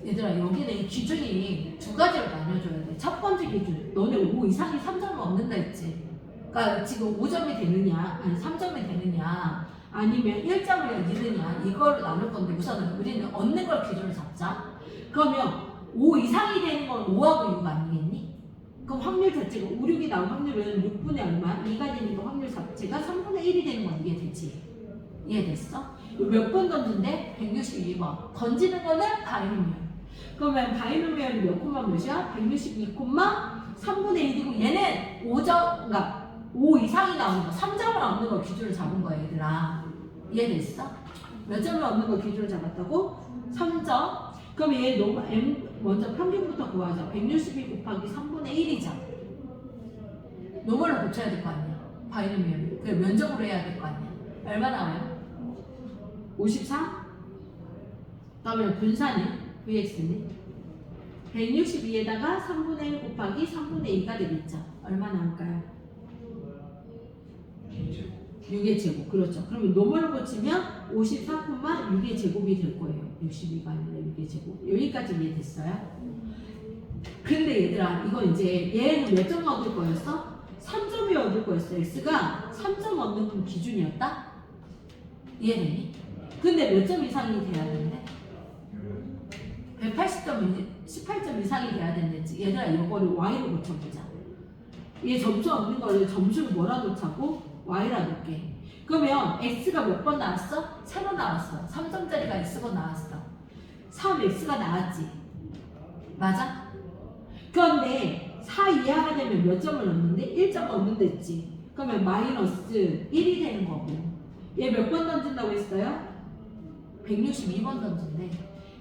S1: 얘들아 여기는 기준이 두 가지로 나뉘어줘야 돼. 첫 번째 기준, 너네 5 이상이 3점을 얻는다 했지. 그러니까 지금 5점이 되느냐 아니 3점이 되느냐 아니면 1점을 얻느냐 이걸 나눌 건데 우선은 우리는 얻는 걸 기준으로 잡자. 그러면 5 이상이 되는 건 5하고 6 아니겠니? 그럼 확률 자체가 5, 6이 나올 확률은 6분의 얼마? 2가 되니까 확률 자체가 3분의 1이 되는 건 이게 되지. 이해됐어? 몇 번 던진대? 162번. 던지는 거는 바이노미얼. 그러면 바이노미얼이 몇 콤마 몇이야? 162 콤마 3분의 1이고 얘는 5점, 그러니까 5 이상이 나오는 거, 3점을 얻는 걸 기준으로 잡은 거야 얘들아. 이해됐어? 몇 점을 얻는 걸 기준으로 잡았다고? 3점. 그럼 얘 너무 M 먼저 평균부터 구하자. 162 곱하기 3분의 1이죠. 노멀로 고쳐야 될 거 아니야. 바이노미얼. 그 면적으로 해야 될 거 아니야. 얼마 나와요? 54? 그다음에 분산이 VX는 162에다가 3분의 1 곱하기 3분의 2가 되겠죠. 얼마 나올까요? 6의 제곱. 그렇죠. 그러면 노멀로 고치면 54콤마 6의 제곱이 될 거예요. 62가 아니라 6의 제곱. 여기까지 이해됐어요? 근데 얘들아, 이거 이제 얘는 몇 점 얻을 거였어? 3점이 얻을 거였어. X가 3점 얻는 기준이었다? 이해되니? 근데 몇 점 이상이 돼야 되는데? 180점, 18점 이상이 돼야 되는지. 얘들아, 이거를 Y로 고쳐보자. 얘 점수 얻는 거를 점수를 뭐라 고차고? Y라 놓게. 그러면 X가 몇 번 나왔어? 3번 나왔어. 3점짜리가 X번 나왔어. 3X가 나왔지. 맞아? 그런데 4 이하가 되면 몇 점을 얻는데? 1점 얻는다 했지. 그러면 마이너스 1이 되는 거고. 얘 몇 번 던진다고 했어요? 162번 던진대.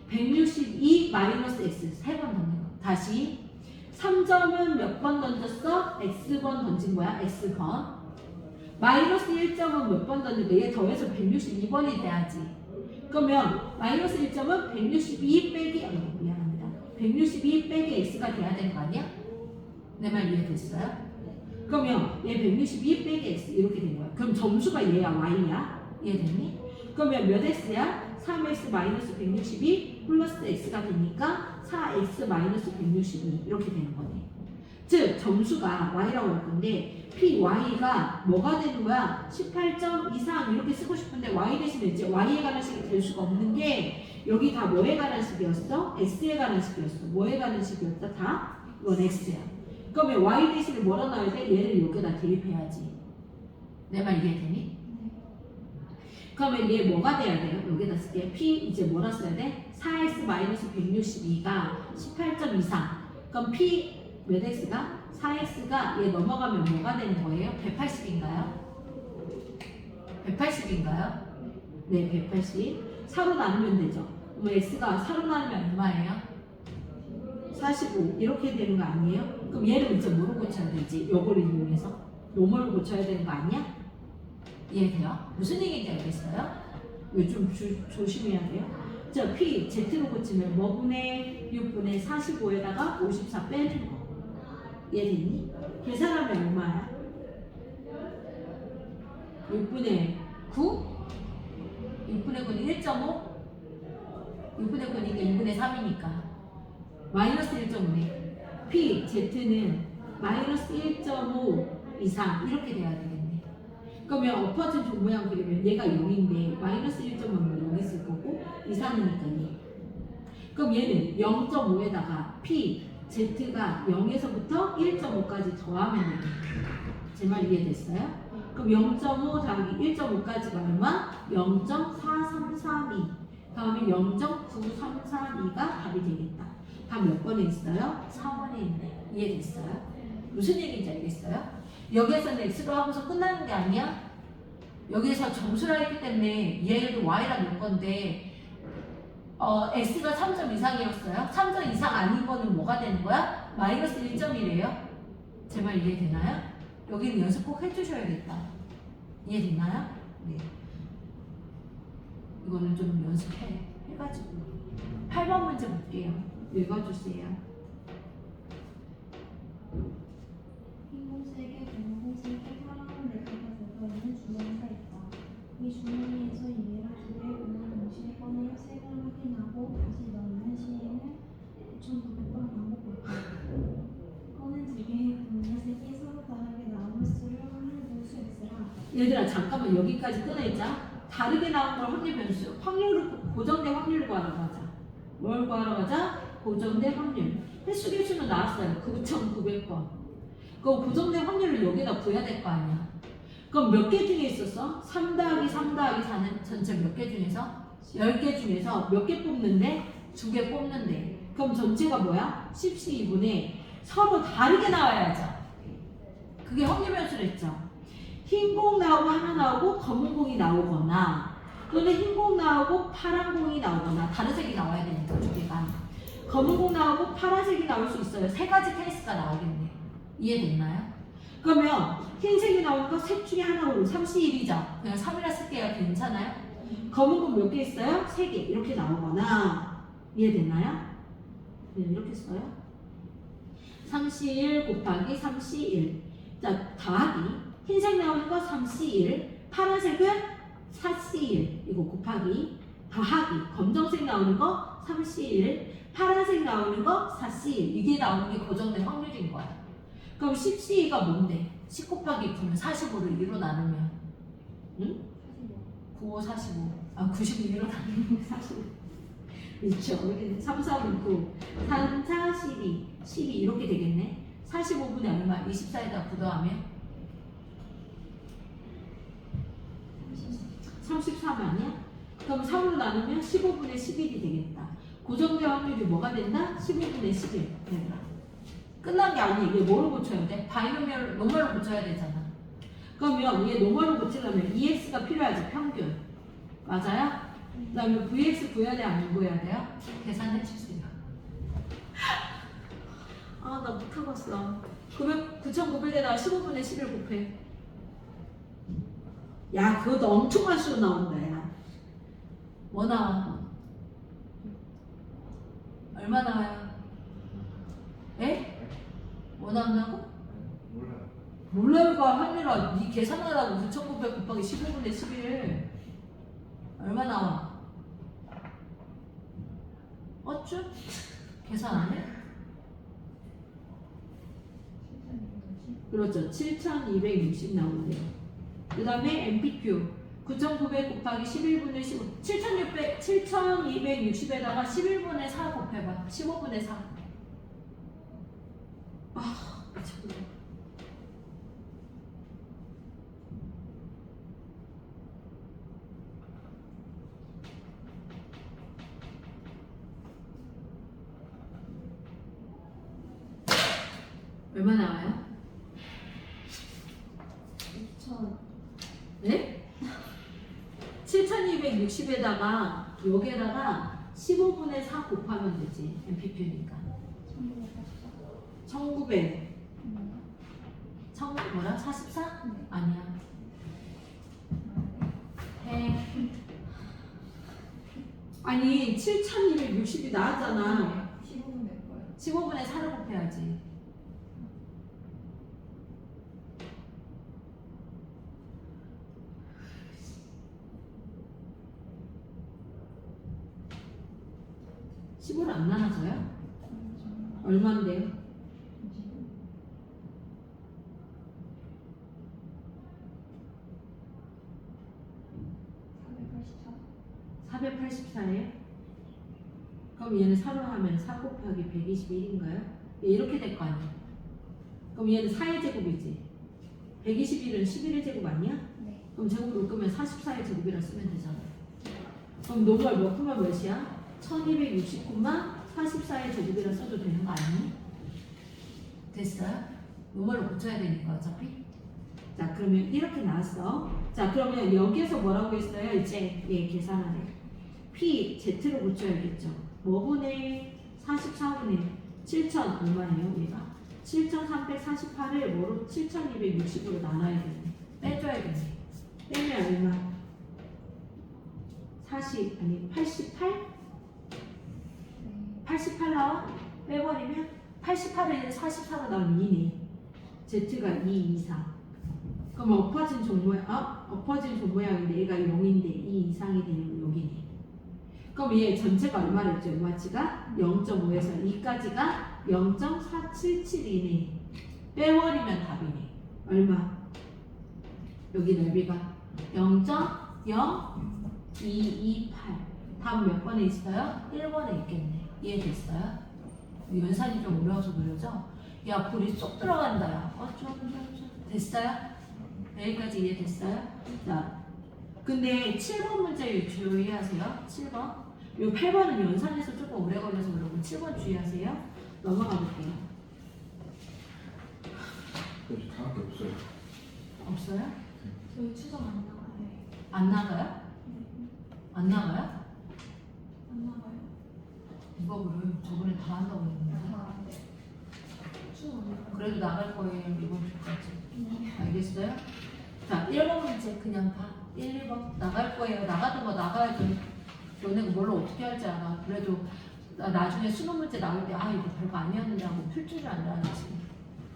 S1: 162 마이너스 X 3번 던진 거. 다시 3점은 몇 번 던졌어? X번 던진 거야. X번. 마이너스 1점은 몇 번 던진 거야? 얘 더해서 162번이 돼야지. 그러면 마이너스 1점은 162 빼기 미안합니다. 162 빼기 X가 돼야 되는 거 아니야? 내 말 이해됐어요? 그러면 얘 162 빼기 X 이렇게 된 거야. 그럼 점수가 얘야 Y야? 이해됐니? 그러면 몇 X야? 3X 마이너스 162 플러스 X가 되니까 4X 마이너스 162 이렇게 되는 거네. 즉 점수가 Y라고 할 건데 PY가 뭐가 되는 거야? 18점 이상 이렇게 쓰고 싶은데 Y 대신에 이제 Y에 관한 식이 될 수가 없는 게 여기 다 뭐에 관한 식이었어? X에 관한 식이었어. 뭐에 관한 식이었다? 다? 이건 X야. 그러면 Y 대신에 뭐라 넣어야 돼? 얘를 여기다 대입해야지. 내 말 이해되니? 그러면 얘 뭐가 돼야 돼요? 여기다 쓸게. P 이제 뭐라 써야 돼? 4X 마이너스 162가 18점 이상. 그럼 P 몇 X가? 4X가 얘 넘어가면 뭐가 되는 거예요? 180인가요? 180인가요? 네, 180. 4로 나누면 되죠. 그럼 X가 4로 나누면 얼마예요? 45. 이렇게 되는 거 아니에요? 그럼 얘를 이제 뭐로 고쳐야 되지? 요거를 이용해서 노멀로 고쳐야 되는 거 아니야? 이해돼요? 무슨 얘기인지 알겠어요? 이거 좀 조심해야 돼요. 저 P, Z로 고치면 뭐분의 6분의 45에다가 54 빼는 거. 이해됐니? 계산하면 얼마야? 6분의 9? 6분의 9는 1.5? 6분의 9니까 2분의 3이니까 마이너스 1.5네. P, Z는 마이너스 1.5 이상 이렇게 돼야 되겠네. 그러면 엎어진 종 모양 그리면 얘가 0인데 마이너스 1.5는 0 있을 거고 이상이니까 얘. 그럼 얘는 0.5에다가 P, Z가 0에서부터 1.5까지 더하면 되겠네. 제 말 이해됐어요? 그럼 0.5 더하기 1.5까지가 얼마? 0.4332. 다음에 0.9332가 답이 되겠다. 답 몇 번에 있어요? 4번에 있네. 이해됐어요? 무슨 얘기인지 알겠어요? 여기에서는 X로 하고서 끝나는 게 아니야? 여기에서 점수를 했기 때문에 얘를 Y라 놓은 건데 X가 3점 이상이었어요? 3점 이상 아닌 거는 뭐가 되는 거야? 마이너스 1점이래요? 제 말 이해되나요? 여기는 연습 꼭 해주셔야겠다. 이해됐나요? 네. 이거는 좀 연습해가지고 8번 문제 볼게요. 읽어주세요.
S2: 흰공색에 검은색에 파란 레드가 들어있는 주머니가 있다. 이 주머니에서 이해를 두 개의 공을 동시에 꺼내 색을 확인하고 다시 넣는 시에는 9,900번 반복했다. 꺼낸 두 개의 공의 색이 서로 다르게 나오는 수를 확률 변수 X라.
S1: 얘들아 잠깐만 여기까지 끊어있자. 다르게 나온 걸 확률 변수. 확률을 고정된 확률을 구하러 가자. 뭘 구하러 가자? 고정된 확률. 횟수 개수는 나왔어요. 9,900번. 그 고정된 확률을 여기다 구해야 될 거 아니야. 그럼 몇 개 중에 있었어? 3 더하기 3 더하기 4는 전체 몇 개 중에서? 10개 중에서 몇 개 뽑는데? 2개 뽑는데. 그럼 전체가 뭐야? 12분의 서로 다르게 나와야죠. 그게 확률 변수를 했죠. 흰 공 나오고 하나 나오고 검은 공이 나오거나 또는 흰 공 나오고 파란 공이 나오거나 다른 색이 나와야 되니까 두 개가. 검은 공 나오고 파란색이 나올 수 있어요. 세 가지 케이스가 나오겠네. 이해됐나요? 그러면 흰색이 나오는 거 셋 중에 하나로 3C1이죠. 그냥 3이라 쓸게요. 괜찮아요? 검은 공 몇 개 있어요? 3개 이렇게 나오거나. 이해됐나요? 네, 이렇게 써요. 3C1 곱하기 3C1. 자, 더하기. 흰색 나오는 거 3C1. 파란색은 4C1. 이거 곱하기. 더하기. 검정색 나오는 거 3C1. 파란색 나오는 거 4C1. 이게 나오는 게 고정된 확률인 거야. 그럼 10C2가 뭔데? 10 곱하기 9는 45를 2로 나누면 응? 9, 45. 아, 90을 2로 나누면 45. 그렇죠. 이렇게 3, 4, 5, 9. 3, 4, 12. 12 이렇게 되겠네. 45분의 얼마? 24에다 9 더하면 33 아니야? 그럼 3으로 나누면 15분의 11이 되겠다. 고정된 확률이 뭐가 된다? 15분의 11. 얘들아. 끝난 게 아니에요. 이게 뭐로 고쳐야 돼? 바이노미얼, 노멀로 고쳐야 되잖아. 그러면 이게 노멀로 고치려면 EX가 필요하죠. 평균. 맞아요? 그 다음에 VX 구해야 돼? 안 구해야 돼요? 계산해 주세요. 아, 나 못하겠어. 9,900에다가 15분의 11 곱해. 야, 그것도 엄청난 수로 나온다, 야. 뭐 나와? 얼마 나와요? 에? 뭐 나온다고?
S3: 몰라요.
S1: 몰라요가 하느라 니 계산하라고 9,900 곱하기 15분의 11 얼마 나와? 어쭈? 계산 안 해? 그렇죠. 7,260 나오네요. 그 다음에 MPQ 9,900 곱하기 11분의 15 7,260에다가 11분의 4 곱해봐. 15분의 4. 아, 미쳤네. 얼마 나와요?
S2: 2천.
S1: 네? 7,260에다가 여기에다가 15분의 4 곱하면 되지. MPQ니까. 1900. 1900 뭐라? 44?
S2: 네.
S1: 아니야. 100. 아니 7,260이 나왔잖아.
S2: 15분 낼 거예요.
S1: 15분의 4를 곱해야지. (15를) 안 나눠져요? 얼마인데요? 484예요? 그럼 얘는 4로 하면 4 곱하기 121인가요? 이렇게 될 거 아니야? 그럼 얘는 4의 제곱이지? 121은 11의 제곱 아니야?
S2: 네.
S1: 그럼 제곱을 끄면 44의 제곱이라 쓰면 되잖아. 그럼 노멀 몇 콤마 몇이야? 1260콤마 44의 제곱이라 써도 되는 거 아니니? 됐어요? 노멀로 고쳐야 되니까 어차피. 자, 그러면 이렇게 나왔어. 자, 그러면 여기에서 뭐라고 했어요? 이제 얘 계산하래. P, Z로 고쳐야겠죠. 뭐분의 44분의 7,000 얼마예요? 얘가 7,348을 뭐로 7,260으로 나눠야겠네. 빼줘야겠네. 빼면 얼마? 40 아니 88? 88 나와? 빼버리면 88에 44가 나오면 2네. Z가 2 이상. 그럼 엎어진 종모양, 엎어진 종모양인데 얘가 0인데 2 이상이 되면 여기네. 그럼 얘 전체가 얼마랬죠? 얼마치가? 0.5에서 2까지가 0.477이네. 빼버리면 답이네. 얼마? 여기 넓이가 0.0228. 다음 몇 번에 있어요? 1번에 있겠네. 이해됐어요? 연산이 좀 어려워서 그러죠? 야, 볼이 쏙 들어간다. 야. 됐어요? 여기까지 이해됐어요? 자, 근데 7번 문제 주의하세요. 7번. 요 8번은 연산에서 조금 오래 걸려서 그러고 7번 주의하세요. 넘어가 볼게요.
S3: 그래서 다밖에 없어요.
S1: 없어요?
S2: 저희 추정 안 나와요.
S1: 안 나가요? 안 나가요?
S2: 안 나가요?
S1: 누가 그래? 저번에 다 한다고 했는데.
S2: 안 돼.
S1: 그래도 나갈 거예요, 이번 주까지.
S2: 네.
S1: 알겠어요? 자, 1번 문제 그냥 봐. 1, 2번 나갈 거예요. 나가도 뭐 나가야죠. 너네가 뭘로 어떻게 할지 알아. 그래도 나중에 수능 문제 나올 때 아 이거 별거 아니었는데 하고 풀 줄을 알아야지.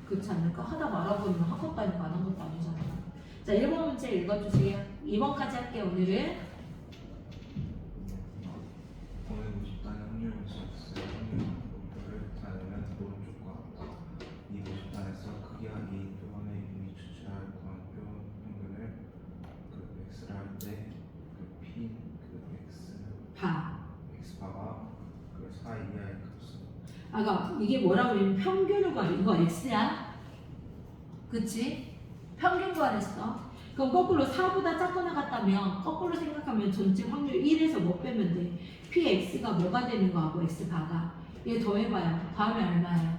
S1: 그렇지 않을까? 하다 말아보면 한 것도 아니고 안 한 것도 아니잖아. 자, 1번 문제 읽어주세요. 2번까지 할게요, 오늘은.
S3: 보내고 싶다는 확률은 x 확률 목표를 나누면 오른쪽과 같다. 이 모집단에서 크기하기 표본의 이름이 추출할 구간표 평균을 그 x를 할 때 그 p 그 x바가 그 4 이하의 값은
S1: 아까 이게 뭐라고 하면 평균을 구하래. 이거 x야. 그치? 평균 구하랬어. 그럼 거꾸로 4보다 작거나 같다면 거꾸로 생각하면 전체 확률 1에서 뭐 빼면 돼? px가 뭐가 되는 거하고 x바가 얘 더해봐요. 다음에 얼마예요?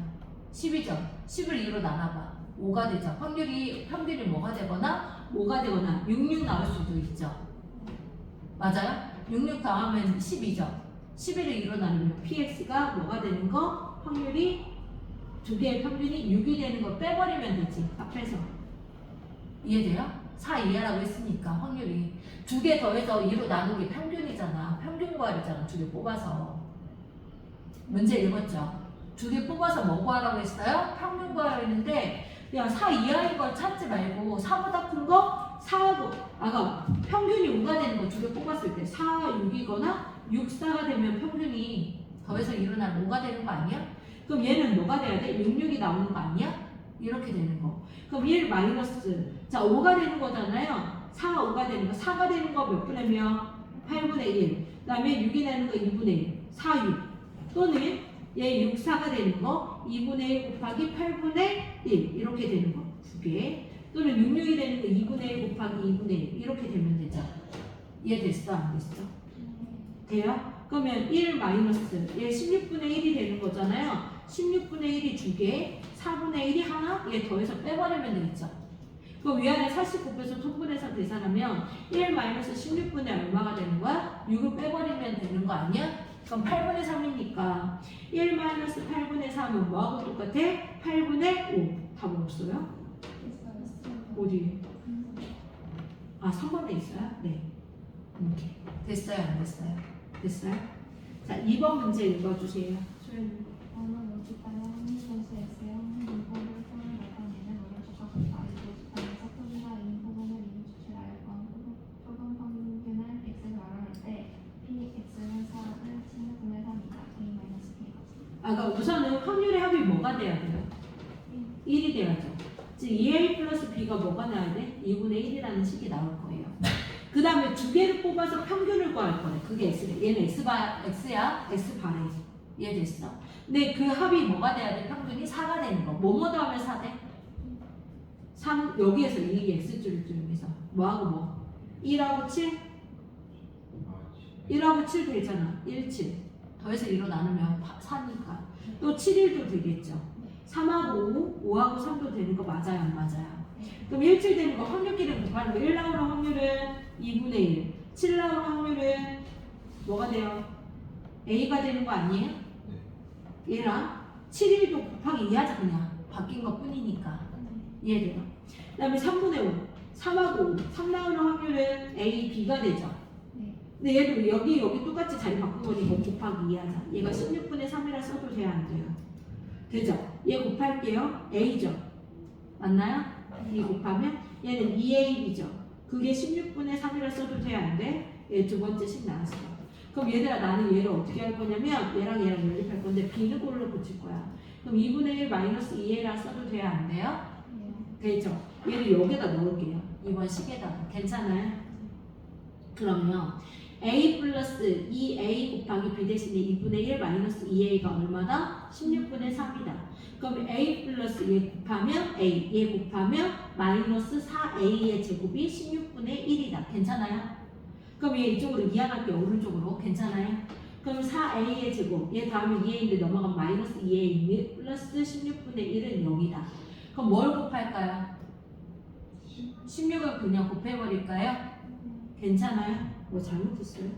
S1: 12죠. 10을 2로 나눠봐. 5가 되죠. 평균이 뭐가 되거나 5가 되거나 66 나올 수도 있죠. 맞아요? 66 더하면 12죠. 11을 2로 나누면 px가 뭐가 되는 거? 확률이 두 개의 평균이 6이 되는 거 빼버리면 되지. 앞에서. 이해돼요? 4 이하라고 했으니까 확률이 두 개 더해서 2로 나누기 평균이잖아. 평균 구하려잖아. 두 개 뽑아서. 문제 읽었죠? 두 개 뽑아서 뭐 구하라고 했어요? 평균 구하라고 했는데 그냥 4 이하인 걸 찾지 말고 4보다 큰 거 4하고 아까 평균이 5가 되는 거 두 개 뽑았을 때 4, 6이거나 6, 4가 되면 평균이 더해서 2로 나누면 5가 되는 거 아니야? 그럼 얘는 뭐가 돼야 돼? 6, 6이 나오는 거 아니야? 이렇게 되는 거. 그럼 1 마이너스 자 5가 되는 거잖아요. 4, 5가 되는 거 4가 되는 거 몇 분의 몇? 8분의 1. 그 다음에 6이 되는 거 2분의 1. 4, 6 또는 얘 6, 4가 되는 거 2분의 1 곱하기 8분의 1 이렇게 되는 거 두 개. 또는 6, 6이 되는 거 2분의 1 곱하기 2분의 1 이렇게 되면 되죠. 이해됐어? 안 됐어? 돼요? 그러면 1 마이너스 얘 16분의 1이 되는 거잖아요. 16분의 1이 두 개, 4분의 1이 하나, 얘 더해서 빼버리면 되겠죠. 그럼 위아래 49빼서 통분해서 계산하면 1 마이너스 16분의 얼마가 되는 거야? 6을 빼버리면 되는 거 아니야? 그럼 8분의 3이니까 1 마이너스 8분의 3은 뭐하고 똑같아? 8분의 5. 답은 없어요? 어디? 아, 3번에 있어요? 네. 이렇게. 됐어요? 안 됐어요? 됐어요? 자, 2번 문제 읽어주세요. 소연이.
S2: 어느 모집단의 확률 점수 x의 확률 인포를 표를 나타내는 오른쪽과 같다. 이 모집단에서 크기가 인 부분을 이미 추출하여 표본 평균을 x를 말할 때 px는 4를 16분의 3이다. a-p가.
S1: 아까 우선은 확률의 합이 뭐가 돼야 돼요? 1이 돼야죠. 즉 2a 플러스 b가 뭐가 나야 돼? 2분의 1이라는 식이 나올 거예요. 그 다음에 두 개를 뽑아서 평균을 구할 거예요. 그게 x래. 얘는 x야, x바래. 이해됐어? 근데 그 합이 뭐가 돼야 돼? 평균이 4가 되는 거. 뭐뭐 더하면 4 돼? 3, 여기에서 이 x줄을 줄여서 뭐하고 뭐? 1하고 7? 1하고 7 되잖아. 1, 7. 더해서 2로 나누면 4니까. 또 7일도 되겠죠. 3하고 5, 5하고 3도 되는 거 맞아요? 안 맞아요? 그럼 1, 7 되는 거 확률끼리 곱하는 거 1 나오는 확률은 2분의 1. 7 나오는 확률은 뭐가 돼요? A가 되는 거 아니에요? 얘랑 7일도 곱하기 2하자 그냥. 바뀐 것 뿐이니까. 이해돼요? 그 다음에 3분의 5. 3하고 5. 3 나오는 확률은 A, B가 되죠. 근데 얘도 여기 똑같이 자리 바꾼 거니까 곱하기 2하자. 얘가 16분의 3이라 써도 돼요? 안 돼요? 되죠? 얘 곱할게요. A죠. 맞나요? 이 곱하면 얘는 2AB죠. 그게 16분의 3이라 써도 돼요? 안 돼? 얘 두 번째 식 나왔어. 그럼 얘들아 나는 얘를 어떻게 할 거냐면 얘랑 연립할 건데 B는 꼴로 붙일 거야. 그럼 2분의 1 마이너스 2A라 써도 돼요? 안 돼요? 되죠? 얘를 여기다 넣을게요. 이번 식에다가. 괜찮아요? 그러면 A 플러스 2A 곱하기 B 대신에 2분의 1 마이너스 2A가 얼마다? 16분의 3이다. 그럼 A 플러스 얘 곱하면 A, 얘 곱하면 마이너스 4A의 제곱이 16분의 1이다. 괜찮아요? 그럼 얘 이쪽으로 이항할게요. 오른쪽으로. 괜찮아요? 그럼 4A의 제곱, 얘 다음에 2A인데 넘어가면 마이너스 2A 플러스 16분의 1은 0이다. 그럼 뭘 곱할까요? 16을 그냥 곱해버릴까요? 괜찮아요? 뭐 잘못했어요?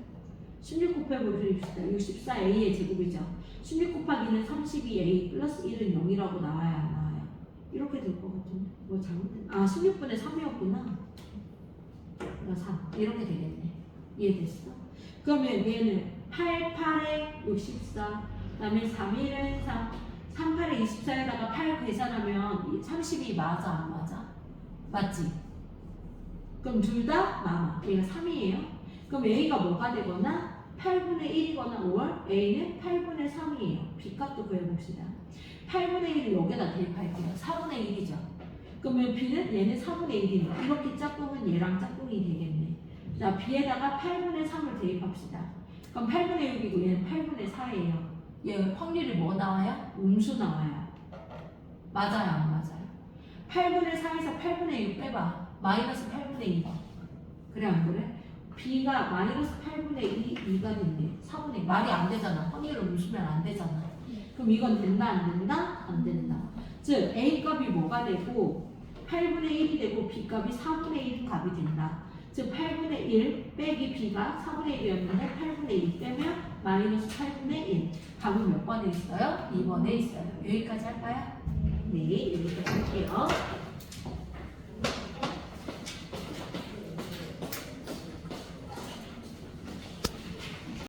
S1: 16 곱하기 5를 줍시다. 64a의 제곱이죠. 16 곱하기는 32a 플러스 1은 0이라고 나와야 안 나와요? 이렇게 될 것 같은데 뭐 잘못됐나? 아 16분의 3이었구나. 3 이렇게 되겠네. 이해됐어? 그러면 얘는 8, 8에 64 그다음에 3, 1은 3 3, 8에 24에다가 8 계산하면 32 맞아 안 맞아? 맞지? 그럼 둘 다 맞아. 얘가 3이에요. 그럼 A가 뭐가 되거나 8분의 1이거나 5월 A는 8분의 3이에요. B값도 구해봅시다. 8분의 1을 여기다 대입할게요. 4분의 1이죠. 그러면 B는 얘는 4분의 1이네. 이렇게 짝꿍은 얘랑 짝꿍이 되겠네. 자, B에다가 8분의 3을 대입합시다. 그럼 8분의 6이고 얘는 8분의 4예요. 얘 확률이 뭐 나와요? 음수 나와요. 맞아요, 안 맞아요? 8분의 4에서 8분의 6 빼봐. 마이너스 8분의 2번. 그래, 안 그래? B가 마이너스 8분의 2가 됐네. 4분의 2. 말이 안 되잖아. 확률을 음수면 안 되잖아. 그럼 이건 된다, 안 된다? 안 된다. 즉, A 값이 뭐가 되고 8분의 1이 되고 B 값이 4분의 1 값이 된다. 즉 8분의 1 빼기 B가 4분의 1이었는데 8분의 1 빼면 마이너스 8분의 1. 답은 몇 번에 있어요? 2번에 있어요. 여기까지 할까요? 네, 여기까지 할게요.